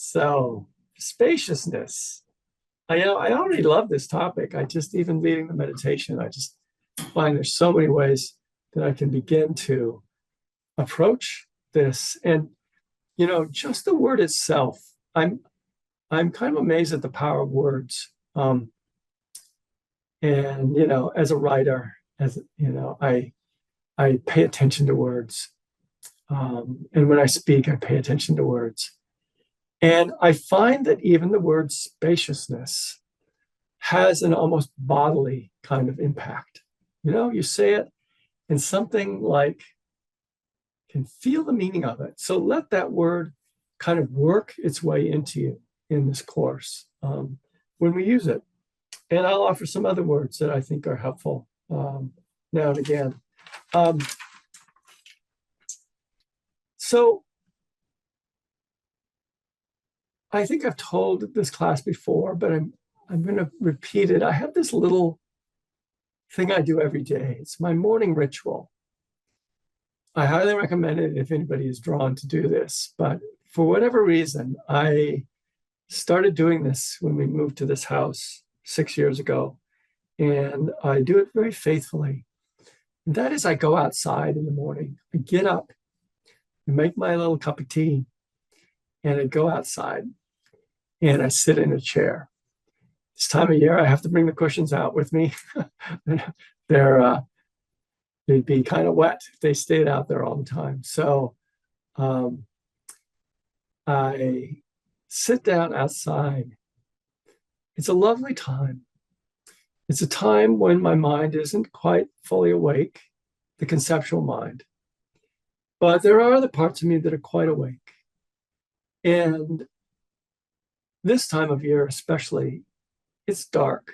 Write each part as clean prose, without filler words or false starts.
So, spaciousness. I already love this topic. I just, even leading the meditation, I just find there's so many ways that I can begin to approach this. And, just the word itself, I'm kind of amazed at the power of words. And, as a writer, I pay attention to words. And when I speak, I pay attention to words. And I find that even the word spaciousness has an almost bodily kind of impact. You say it and something like can feel the meaning of it. So let that word kind of work its way into you in this course when we use it. And I'll offer some other words that I think are helpful now and again. So I think I've told this class before, but I'm going to repeat it. I have this little thing I do every day. It's my morning ritual. I highly recommend it if anybody is drawn to do this. But for whatever reason, I started doing this when we moved to this house 6 years ago. And I do it very faithfully. And that is, I go outside in the morning. I get up and make my little cup of tea. And I go outside and I sit in a chair. This time of year, I have to bring the cushions out with me. They'd be kind of wet if they stayed out there all the time. So I sit down outside. It's a lovely time. It's a time when my mind isn't quite fully awake, the conceptual mind. But there are other parts of me that are quite awake. And this time of year especially, it's dark.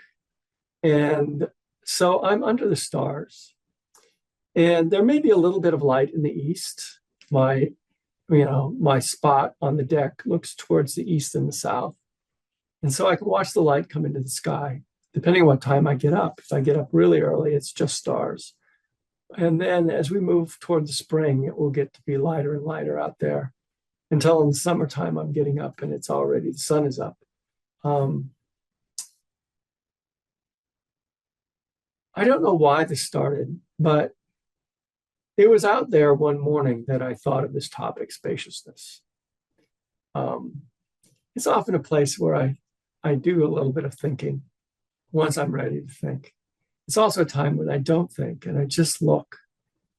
And so I'm under the stars. And there may be a little bit of light in the east. My spot on the deck looks towards the east and the south. And so I can watch the light come into the sky, depending on what time I get up. If I get up really early, it's just stars. And then as we move toward the spring, it will get to be lighter and lighter out there until in the summertime, I'm getting up and it's already, the sun is up. I don't know why this started, but it was out there one morning that I thought of this topic, spaciousness. It's often a place where I do a little bit of thinking once I'm ready to think. It's also a time when I don't think and I just look,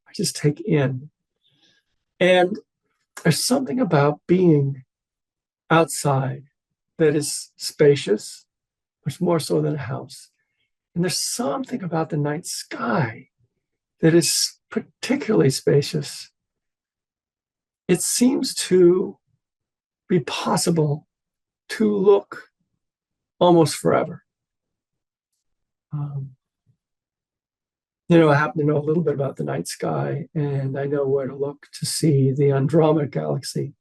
I just take in. And there's something about being outside that is spacious, much more so than a house. And there's something about the night sky that is particularly spacious. It seems to be possible to look almost forever. I happen to know a little bit about the night sky, and I know where to look to see the Andromeda galaxy,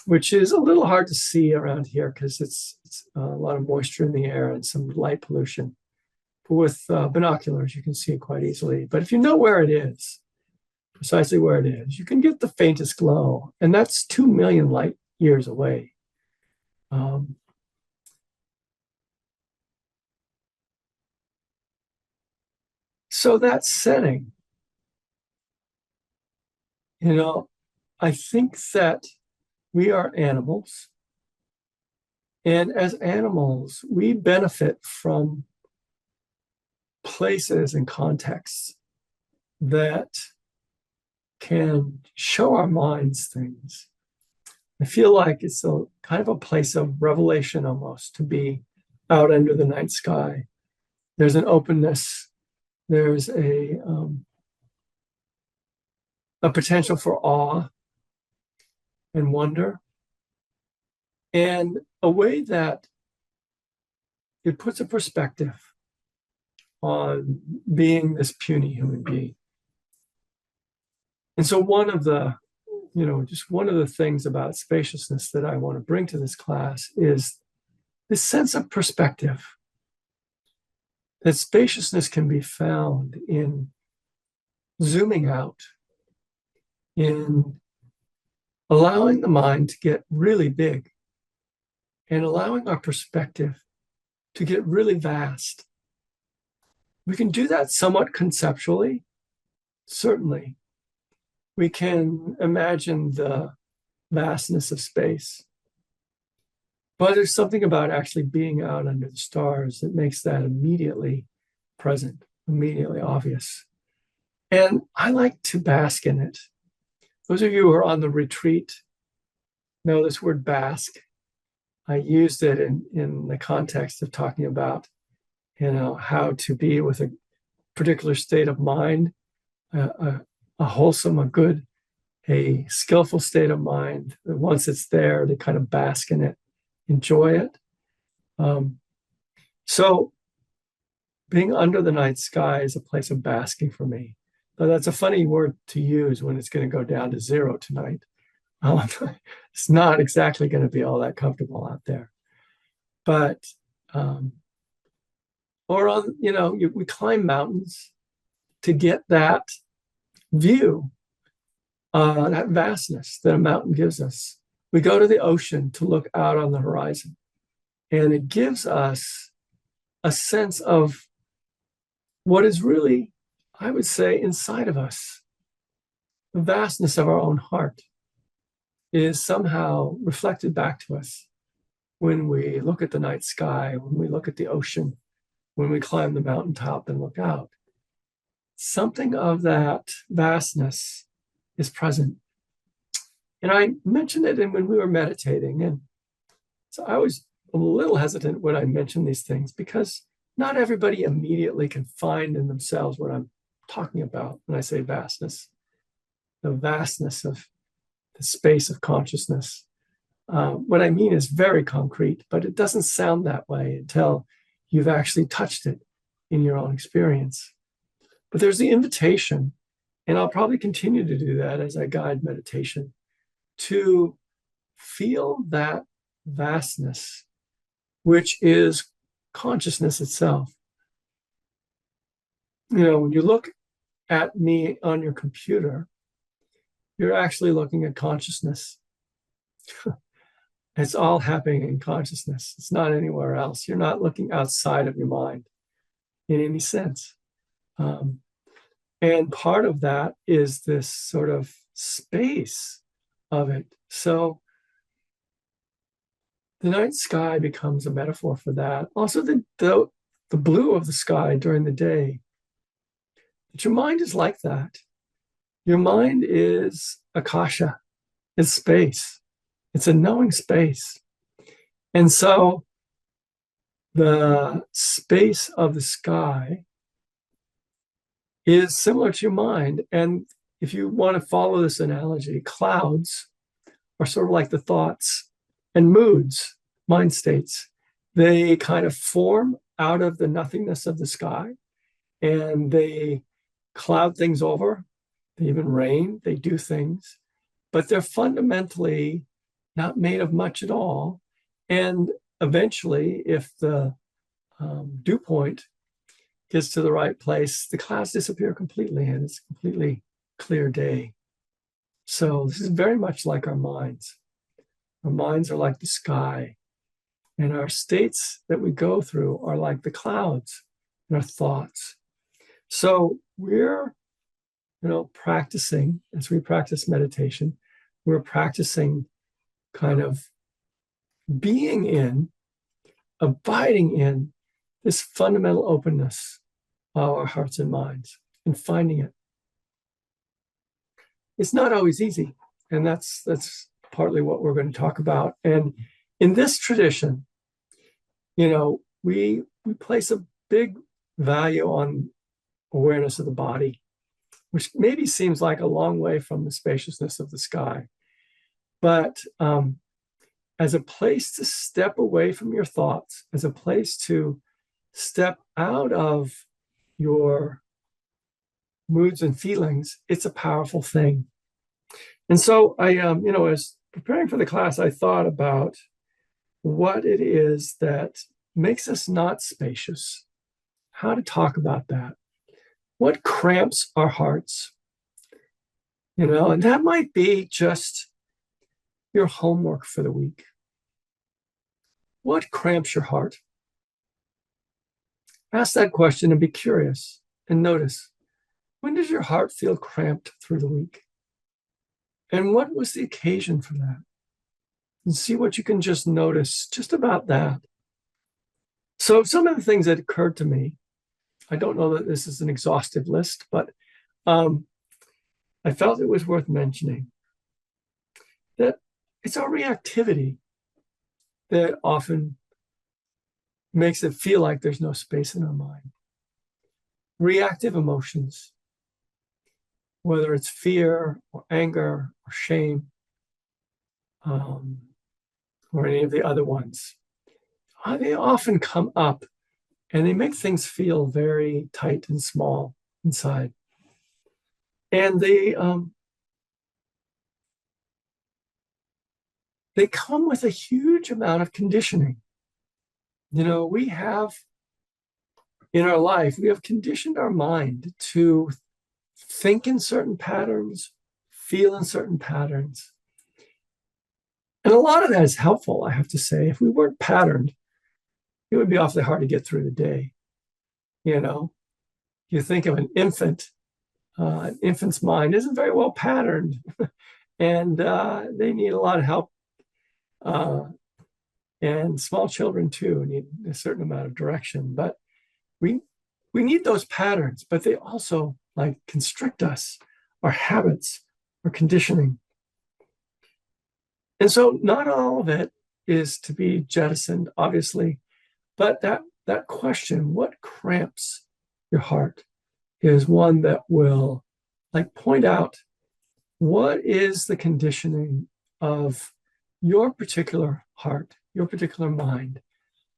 which is a little hard to see around here because it's a lot of moisture in the air and some light pollution. But with binoculars, you can see it quite easily. But if you know where it is, precisely where it is, you can get the faintest glow, and that's 2 million light years away. So that setting, I think that we are animals. And as animals, we benefit from places and contexts that can show our minds things. I feel like it's a kind of a place of revelation almost to be out under the night sky. There's an openness. There's a potential for awe and wonder, and a way that it puts a perspective on being this puny human being. And so one of the things about spaciousness that I want to bring to this class is this sense of perspective. That spaciousness can be found in zooming out, in allowing the mind to get really big and allowing our perspective to get really vast. We can do that somewhat conceptually, certainly. We can imagine the vastness of space. But there's something about actually being out under the stars that makes that immediately present, immediately obvious. And I like to bask in it. Those of you who are on the retreat know this word bask. I used it in the context of talking about, how to be with a particular state of mind, a wholesome, a good, a skillful state of mind. Once it's there, to kind of bask in it, enjoy it. So being under the night sky is a place of basking for me. But that's a funny word to use when it's going to go down to 0 tonight. It's not exactly going to be all that comfortable out there. But, or on, we climb mountains to get that view, that vastness that a mountain gives us. We go to the ocean to look out on the horizon, and it gives us a sense of what is really, I would say, inside of us. The vastness of our own heart is somehow reflected back to us when we look at the night sky, when we look at the ocean, when we climb the mountaintop and look out. Something of that vastness is present. And I mentioned it when we were meditating. And so I was a little hesitant when I mentioned these things because not everybody immediately can find in themselves what I'm talking about when I say vastness, the vastness of the space of consciousness. What I mean is very concrete, but it doesn't sound that way until you've actually touched it in your own experience. But there's the invitation, and I'll probably continue to do that as I guide meditation, to feel that vastness, which is consciousness itself. When you look at me on your computer, you're actually looking at consciousness. It's all happening in consciousness. It's not anywhere else. You're not looking outside of your mind in any sense. And part of that is this sort of space of it. So the night sky becomes a metaphor for that. Also, the blue of the sky during the day. But your mind is like that. Your mind is akasha. It's space. It's a knowing space. And so the space of the sky is similar to your mind. And if you want to follow this analogy, clouds are sort of like the thoughts and moods, mind states. They kind of form out of the nothingness of the sky, and they cloud things over. They even rain, they do things, but they're fundamentally not made of much at all. And eventually, if the dew point gets to the right place, the clouds disappear completely, and it's a completely clear day. So this is very much like our minds. Our minds are like the sky, and our states that we go through are like the clouds in our thoughts. So we're, practicing, as we practice meditation, we're practicing kind of being in, abiding in this fundamental openness of our hearts and minds and finding it. It's not always easy, and that's partly what we're going to talk about. And in this tradition, we place a big value on awareness of the body, which maybe seems like a long way from the spaciousness of the sky. But as a place to step away from your thoughts, as a place to step out of your moods and feelings, it's a powerful thing. And so I, as preparing for the class, I thought about what it is that makes us not spacious, how to talk about that, what cramps our hearts, and that might be just your homework for the week. What cramps your heart? Ask that question and be curious and notice, when does your heart feel cramped through the week? And what was the occasion for that? And see what you can just notice just about that. So some of the things that occurred to me, I don't know that this is an exhaustive list, but I felt it was worth mentioning that it's our reactivity that often makes it feel like there's no space in our mind. Reactive emotions, whether it's fear or anger or shame, or any of the other ones, they often come up and they make things feel very tight and small inside. And they come with a huge amount of conditioning. You know, we have in our life, we have conditioned our mind to think in certain patterns, feel in certain patterns. And a lot of that is helpful, I have to say. If we weren't patterned, it would be awfully hard to get through the day. You know, you think of an infant, an infant's mind isn't very well patterned, and they need a lot of help. And small children too need a certain amount of direction. But we need those patterns, but they also like constrict us, our habits, our conditioning. And so not all of it is to be jettisoned, obviously, but that question, what cramps your heart, is one that will like point out what is the conditioning of your particular heart, your particular mind,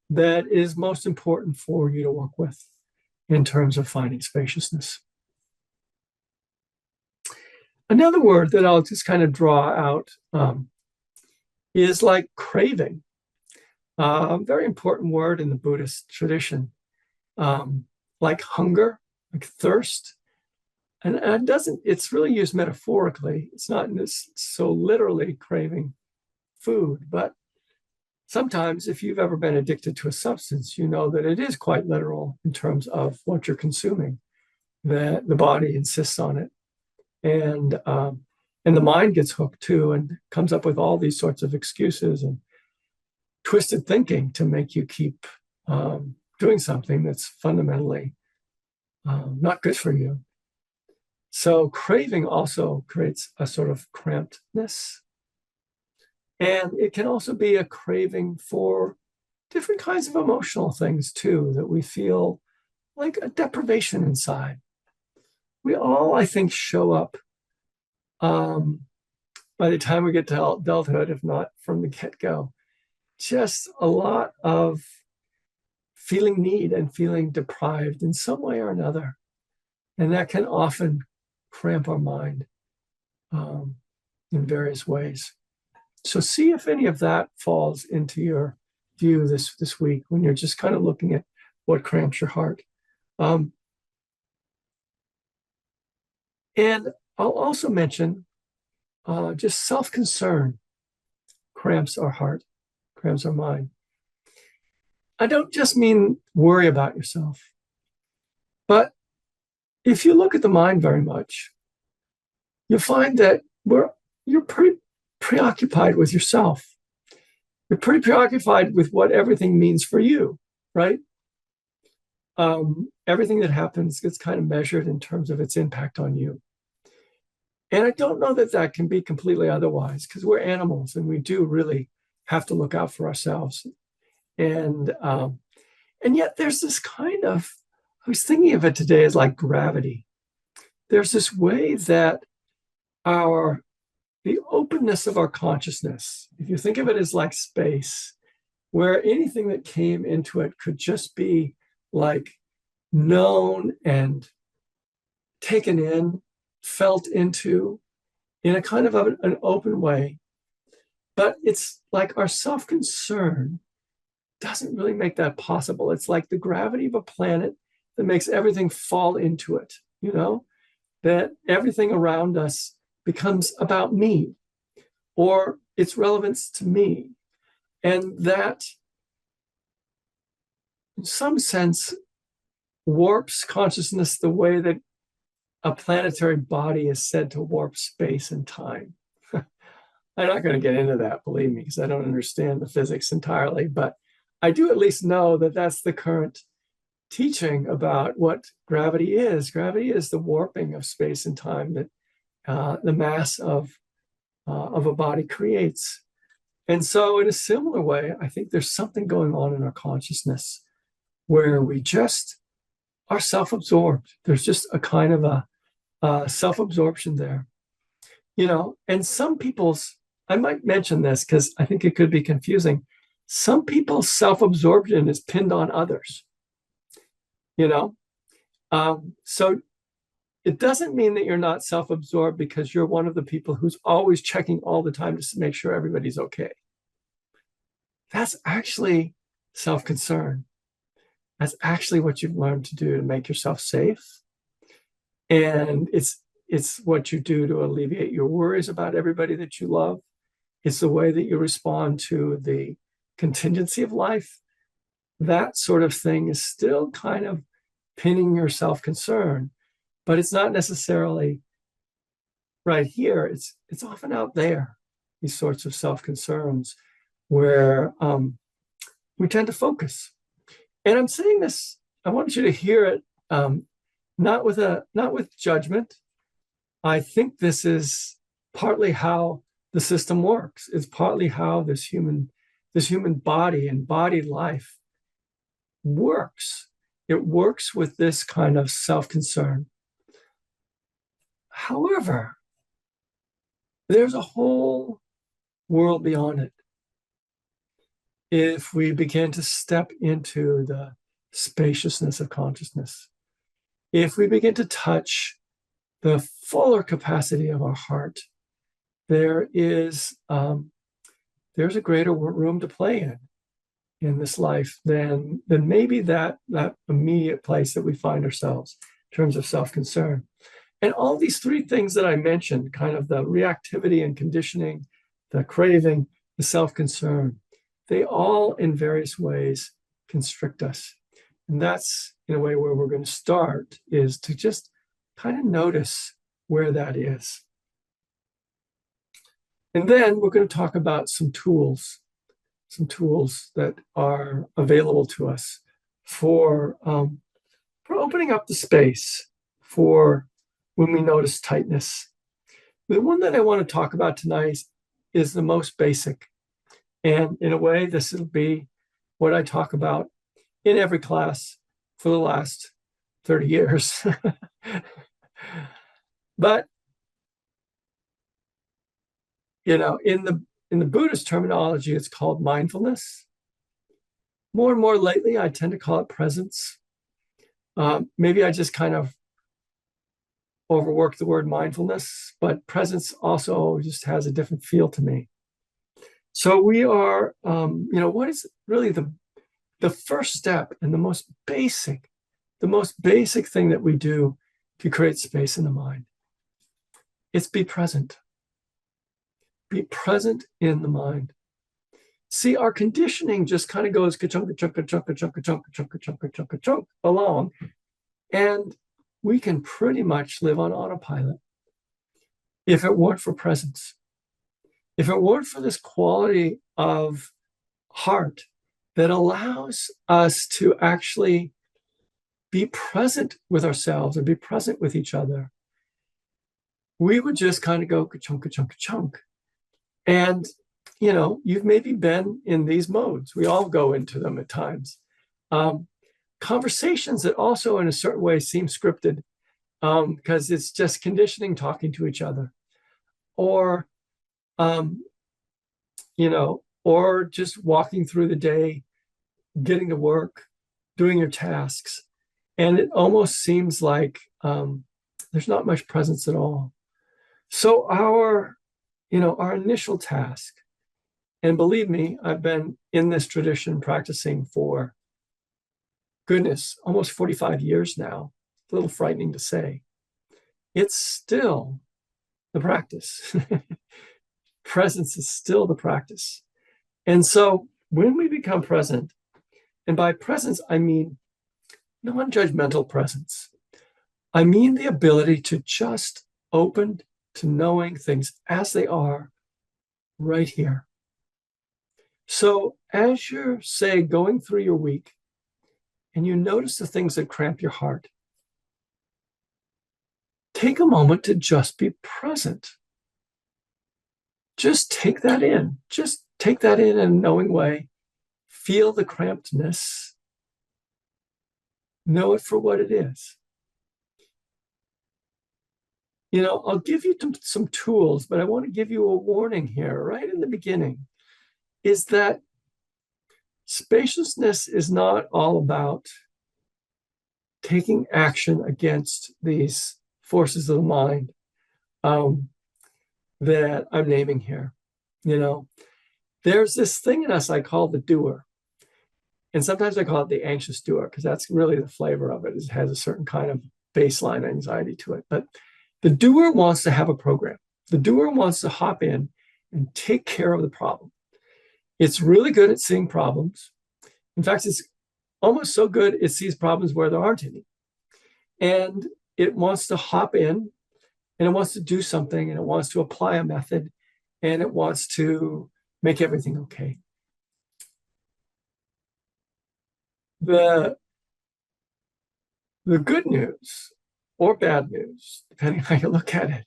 that is most important for you to work with in terms of finding spaciousness. Another word that I'll just kind of draw out is like craving. A very important word in the Buddhist tradition, like hunger, like thirst. And it's really used metaphorically. It's not so literally craving food, but sometimes if you've ever been addicted to a substance, you know that it is quite literal in terms of what you're consuming, that the body insists on it. And the mind gets hooked too and comes up with all these sorts of excuses and twisted thinking to make you keep doing something that's fundamentally not good for you. So craving also creates a sort of crampedness. And it can also be a craving for different kinds of emotional things too, that we feel like a deprivation inside. We all, I think, show up by the time we get to adulthood, if not from the get-go, just a lot of feeling need and feeling deprived in some way or another. And that can often cramp our mind in various ways. So see if any of that falls into your view this week when you're just kind of looking at what cramps your heart. And I'll also mention just self-concern cramps our heart, cramps our mind. I don't just mean worry about yourself, but if you look at the mind very much, you'll find that you're pretty preoccupied with yourself. You're pretty preoccupied with what everything means for you, right? Everything that happens gets kind of measured in terms of its impact on you. And I don't know that that can be completely otherwise, because we're animals and we do really have to look out for ourselves. And yet there's this kind of, I was thinking of it today as like gravity. There's this way that the openness of our consciousness, if you think of it as like space, where anything that came into it could just be like known and taken in, felt into in a kind of an open way. But it's like our self-concern doesn't really make that possible. It's like the gravity of a planet that makes everything fall into it, you know, that everything around us becomes about me or its relevance to me. And that in some sense, warps consciousness the way that a planetary body is said to warp space and time. I'm not going to get into that, believe me, because I don't understand the physics entirely, but I do at least know that that's the current teaching about what gravity is. Gravity is the warping of space and time that the mass of a body creates. And so in a similar way, I think there's something going on in our consciousness where we just are self-absorbed. There's just a kind of a self-absorption there, and some people's, I might mention this because I think it could be confusing. Some people's self-absorption is pinned on others, so it doesn't mean that you're not self-absorbed because you're one of the people who's always checking all the time to make sure everybody's okay. That's actually self-concern. That's actually what you've learned to do to make yourself safe. And it's what you do to alleviate your worries about everybody that you love. It's the way that you respond to the contingency of life. That sort of thing is still kind of pinning your self-concern, but it's not necessarily right here. It's often out there, these sorts of self-concerns where we tend to focus. And I'm saying this, I want you to hear it, not with judgment. I think this is partly how the system works. It's partly how this human body and body life works. It works with this kind of self-concern. However, there's a whole world beyond it. If we begin to step into the spaciousness of consciousness, if we begin to touch the fuller capacity of our heart, there's a greater room to play in this life than maybe that immediate place that we find ourselves in terms of self-concern. And all these three things that I mentioned, kind of the reactivity and conditioning, the craving, the self-concern, they all in various ways constrict us. And that's in a way where we're going to start, is to just kind of notice where that is. And then we're going to talk about some tools that are available to us for opening up the space for when we notice tightness. The one that I want to talk about tonight is the most basic. And in a way, this will be what I talk about in every class for the last 30 years. But, in the Buddhist terminology, it's called mindfulness. More and more lately, I tend to call it presence. Maybe I just kind of overwork the word mindfulness, but presence also just has a different feel to me. So we are, what is really the first step and the most basic thing that we do to create space in the mind? It's be present. Be present in the mind. See, our conditioning just kind of goes ka-chunk, ka-chunk, ka-chunk, ka-chunk, ka-chunk, ka-chunk, ka-chunk, ka-chunk, ka-chunk along. And we can pretty much live on autopilot if it weren't for presence. If it weren't for this quality of heart that allows us to actually be present with ourselves and be present with each other, we would just kind of go ka-chunk, ka-chunk, ka-chunk. And, you've maybe been in these modes. We all go into them at times. Conversations that also in a certain way seem scripted because it's just conditioning talking to each other. Or, or just walking through the day, getting to work, doing your tasks. And it almost seems like there's not much presence at all. So our initial task, and believe me, I've been in this tradition practicing for, goodness, almost 45 years now. It's a little frightening to say. It's still the practice. Presence is still the practice. And so when we become present And by presence, I mean non-judgmental presence. I mean the ability to just open to knowing things as they are right here. So as you're, say, going through your week and you notice the things that cramp your heart, take a moment to just be present. Just take that in. Just take that in a knowing way. Feel the crampedness. Know it for what it is. You know, I'll give you some tools, but I want to give you a warning here right in the beginning, is that spaciousness is not all about taking action against these forces of the mind that I'm naming here. You know, there's this thing in us I call the doer. And sometimes I call it the anxious doer, because that's really the flavor of it. It has a certain kind of baseline anxiety to it. But the doer wants to have a program. The doer wants to hop in and take care of the problem. It's really good at seeing problems. In fact, it's almost so good it sees problems where there aren't any. And it wants to hop in, and it wants to do something, and it wants to apply a method, and it wants to make everything okay. The good news or bad news, depending how you look at it,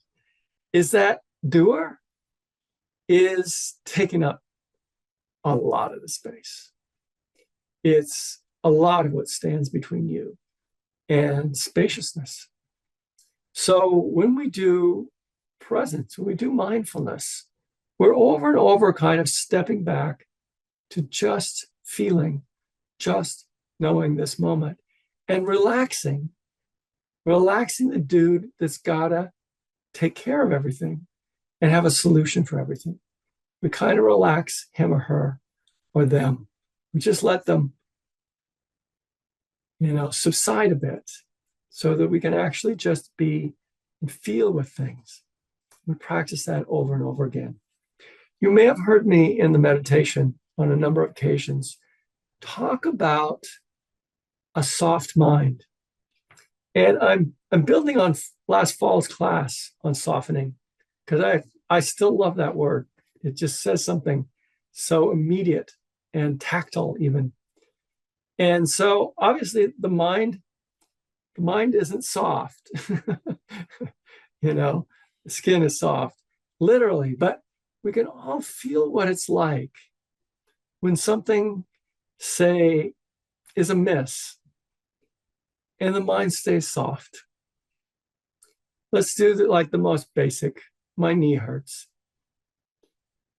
is that doer is taking up a lot of the space. It's a lot of what stands between you and spaciousness. So when we do presence, when we do mindfulness, we're over and over kind of stepping back to just feeling, just knowing this moment, and relaxing the dude that's gotta take care of everything and have a solution for everything. We kind of relax him or her or them. We just let them, subside a bit so that we can actually just be and feel with things. We practice that over and over again. You may have heard me in the meditation on a number of occasions talk about a soft mind. And I'm building on last fall's class on softening, because I still love that word. It just says something so immediate and tactile even. And so obviously the mind isn't soft. The skin is soft, literally, but we can all feel what it's like when something, say, is amiss and the mind stays soft. Let's do the most basic. My knee hurts.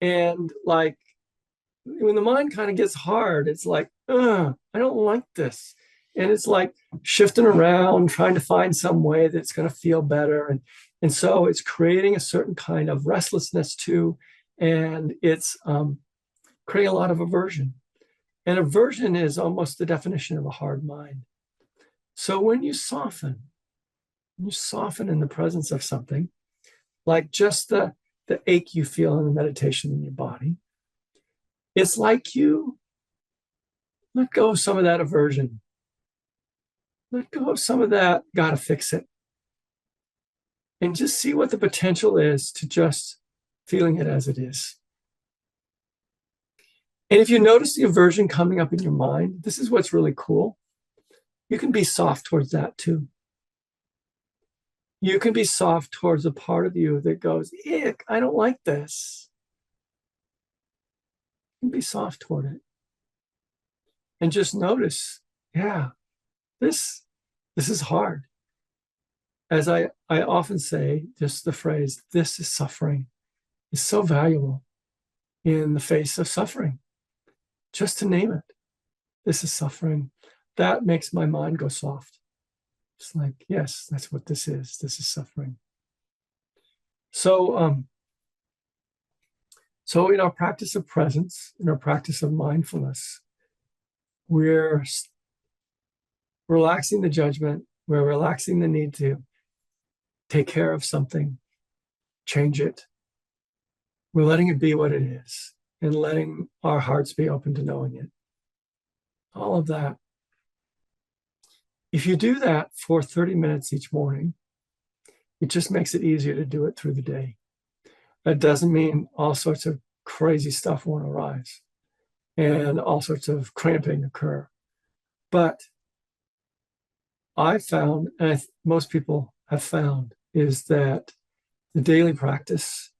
And when the mind kind of gets hard, it's like, I don't like this. And it's like shifting around, trying to find some way that's going to feel better. And so it's creating a certain kind of restlessness too. And it's creating a lot of aversion. And aversion is almost the definition of a hard mind. So when you soften in the presence of something, like just the ache you feel in the meditation in your body, it's like you let go of some of that aversion. Let go of some of that, gotta fix it. And just see what the potential is to just feeling it as it is. And if you notice the aversion coming up in your mind, this is what's really cool. You can be soft towards that too. You can be soft towards a part of you that goes, ick, I don't like this. You can be soft toward it. And just notice, yeah, this is hard. As I often say, just the phrase, this is suffering, is so valuable in the face of suffering. Just to name it, this is suffering. That makes my mind go soft. It's like, yes, that's what this is. This is suffering. So in our practice of presence, in our practice of mindfulness, we're relaxing the judgment. We're relaxing the need to take care of something, change it. We're letting it be what it is and letting our hearts be open to knowing it. all of that. If you do that for 30 minutes each morning, it just makes it easier to do it through the day. That doesn't mean all sorts of crazy stuff won't arise and all sorts of cramping occur. But I found, and most people have found, is that the daily practice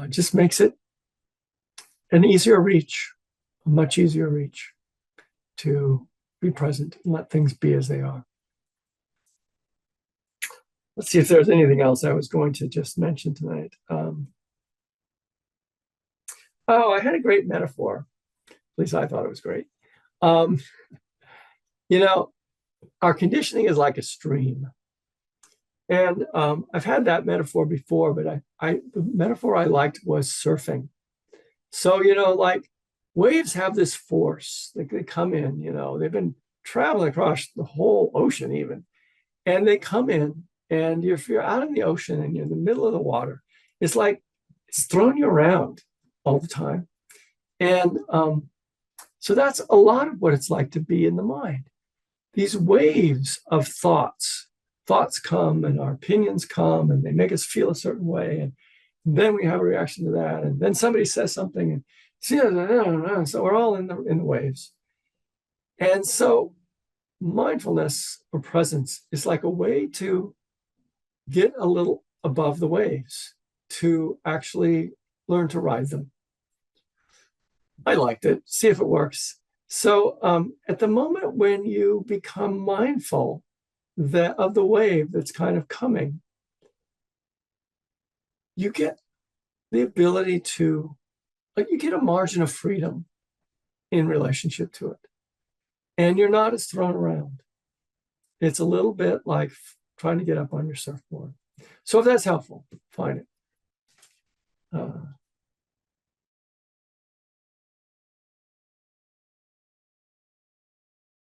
just makes it an easier reach, a much easier reach to be present and let things be as they are. Let's see if there's anything else I was going to just mention tonight. I had a great metaphor. At least I thought it was great. You know, our conditioning is like a stream. And I've had that metaphor before, but the metaphor I liked was surfing. So, like waves have this force. They come in, they've been traveling across the whole ocean even. And they come in, and if you're out in the ocean and you're in the middle of the water, it's like it's throwing you around all the time. And so that's a lot of what it's like to be in the mind. These waves of thoughts come and our opinions come and they make us feel a certain way. And then we have a reaction to that. And then somebody says something and so we're all in the waves. And so mindfulness or presence is like a way to get a little above the waves, to actually learn to ride them. I liked it. See if it works. So at the moment when you become mindful of the wave that's kind of coming, you get the ability to, you get a margin of freedom in relationship to it. And you're not as thrown around. It's a little bit like trying to get up on your surfboard. So if that's helpful, find it.